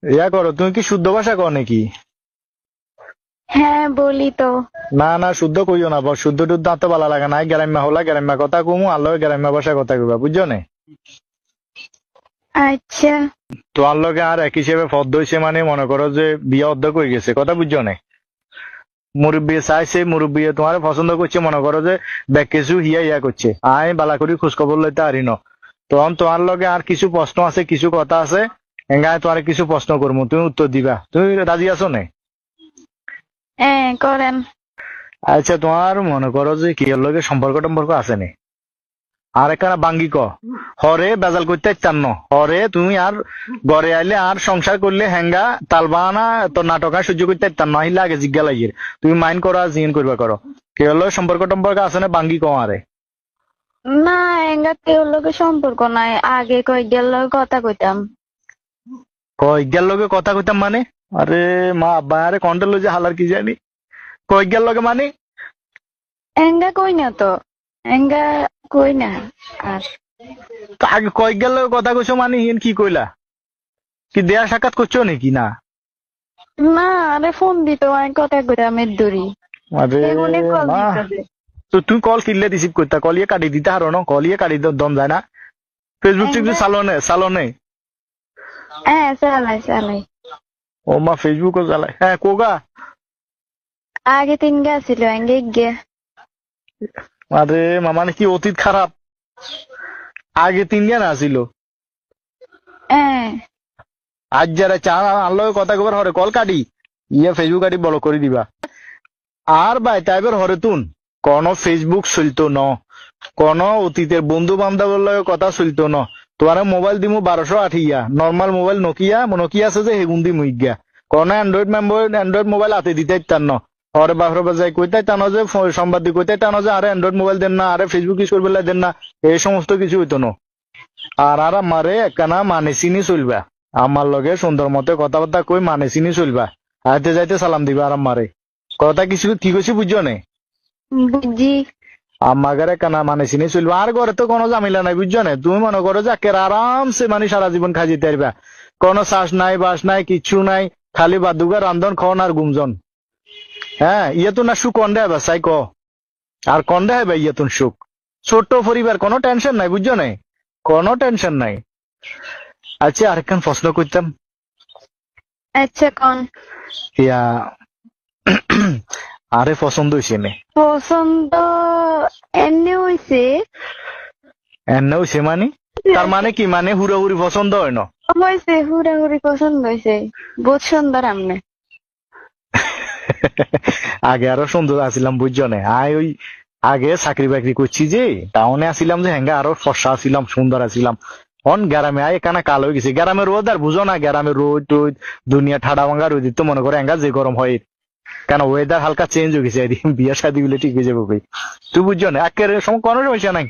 ইয়া করো, তুমি কি শুদ্ধ ভাষা কও নাকি? হ্যাঁ বলি তো। না না, শুদ্ধ কইও না, শুদ্ধ টুদ্ধ তো ভালো লাগে না। গ্রাম্য হলা গ্রাম্য কথা কমু, আল্লাহ গ্রাম্য ভাষা কথা কইবা, বুঝছো না? আচ্ছা। তো আল্লকে আর এক হিসেবে ফদ্দ হইছে, মানে মনে করো যে বিয়ে অর্ধেক হয়ে গেছে, কথা বুঝছো না? মুরব্বী চাইছে, মুরব্বী তোমার পছন্দ করছে, মনে করো যে ব্যাগ কিছু হিয়া হিয়া করছে, আয় বালা করি খোঁজ খবর লইতে পারি ন। তখন তোমার লগে আর কিছু প্রশ্ন আছে, কিছু কথা আছে, এঙ্গায় তোমার কিছু প্রশ্ন করবো, তুমি উত্তর দিবা। তুমি রাজি আছো না? হ্যাঁ করেন। আচ্ছা, তোমার মনে করো যে কি এর লগে সম্পর্ক টম্পর্ক আছে নি? আর একখানা বাঙ্গি ক, হরে বেজাল করতে চান ন, হরে তুমি আর ঘরে আইলে আর সংসার করলে হেঙ্গা তালবানা তো নাটক আর সহ্য করতে চান না, আহিলে আগে জিজ্ঞা লাগিয়ে তুমি মাইন্ড করো আর জিন করবা করো। কে হলো সম্পর্ক টম্পর্ক আছে না, বাঙ্গি ক আরে। না, এঙ্গা কেউ লোকে সম্পর্ক নাই, আগে কয়েকদিন লগে কথা কইতাম। কয়েকগার লগে কথা কইতাম মানে? আরে মা আব্বা আরে কন্ট্রোল যে হালার কি জানি, কয়েকগার লগে মানে? এঙ্গা কই না তো, এঙ্গা কই না। আর তো আগে কয়েকগার লগে কথা কইছো মানে হিন কি কইলা? কি দেয়া সাক্ষাৎ করছো নাকি না? না, আরে ফোন দিত, আমি কথা কইতাম এর দূরি। আরে এগুলি কল মা, দিতেছে। তো তুই কল কিনলে রিসিভ করতা, কল ইয়ে কাটি দিতে হারো না, কল ইয়ে কাটি দম যায় না। ফেসবুক টিপতে এঙ্গা চালনে চালনে। হ্যাঁ চালাই চালাই। ও মা ফেসবুকও চালায়, হ্যাঁ কোগা। আগে তিন গা ছিল, এঙ্গে গে। আরে মা মানে কি অতীত খারাপ? আগে 3 জন আসিল, হ্যাঁ। আজ যারা চা আনলো কথা কবার হরে কল কাটি, ইয়ে ফেসবুক কাটি বলো করে দিবা। আর ভাই তাইবার হরে তুন কোন ফেসবুক চলতো ন, কোন অতীতের বন্ধু বান্ধবের লগে কথা চলতো ন। তোমার মোবাইল দিমু 1280, নর্মাল মোবাইল নোকিয়া নোকিয়া আছে যে হেগুন দিমু ইগা। কোন অ্যান্ড্রয়েড মোবাইল হাতে দিতে চান ন। হরে বাহরে বাজাই কইতাই টানো যে সংবাদ দি কইতাই টানো যে আরে অ্যান্ড্রয়েড মোবাইল দেন না, আরে ফেসবুক ইউজ করবে দেন না, এই সমস্ত কিছু হইতো না। আর আর আমারে একখানা মানে চিনি চলবা, আমার লগে সুন্দর মতে কথাবার্তা কই মানে চিনি চলবা, আইতে যাইতে সালাম দিবা আর আমারে। কথা কিছু ঠিক হয়েছে, বুঝছো না? বুঝি। আমার ঘরে কানা মানে চিনি চলবে, আর ঘরে তো কোনো ঝামেলা নাই, বুঝছো না? তুমি মনে করো যে একের আরামসে মানে সারা জীবন খাই যেতে পারবা, কোনো শ্বাস নাই বাস নাই কিচ্ছু নাই, খালি বাদুগা রান্ধন খাওয়ান আর গুমজন। হ্যাঁ, ইয়ে তো না সুখ কন্ডে হবে সাই ক, আর কন্ডে হবে ইয়ে তুন সুখ। ছোট্ট পরিবার, কোনো টেনশন নাই, বুঝছো না? কোনো টেনশন নাই। আচ্ছা আরেকখান প্রশ্ন করতাম। আচ্ছা কোন। ইয়া আরে পছন্দ হয়েছে নে? পছন্দ এমনি হইছে। এনে হয়েছে মানে? তার মানে কি, মানে হুড়াহুড়ি পছন্দ হয় না? হয়েছে, হুড়াহুড়ি পছন্দ হয়েছে। বহুত সুন্দর আমনে। আগে আরো সুন্দর আছিলাম, বুঝছো না? ওই আগে চাকরি বাকরি করছি যে টাউনে আসিলাম, যে হ্যাঙ্গা আরো ফর্সা আছিলাম, সুন্দর আছিলাম। অন গ্রামে এখানে কাল হয়ে গেছে, গ্রামের রোদ আর বুঝো না, গ্রামের রোদ টোদ দুনিয়া ঠাডা ভাঙ্গা রোদ তো মনে করে হ্যাঙ্গা যে গরম হয়, কেন ওয়েদার হালকা চেঞ্জ হয়ে গেছে, বিয়ে শাদী গুলো ঠিক হয়ে যাবে ভাই। তুই বুঝছো না, একের সময় কোনো সমস্যা নাই।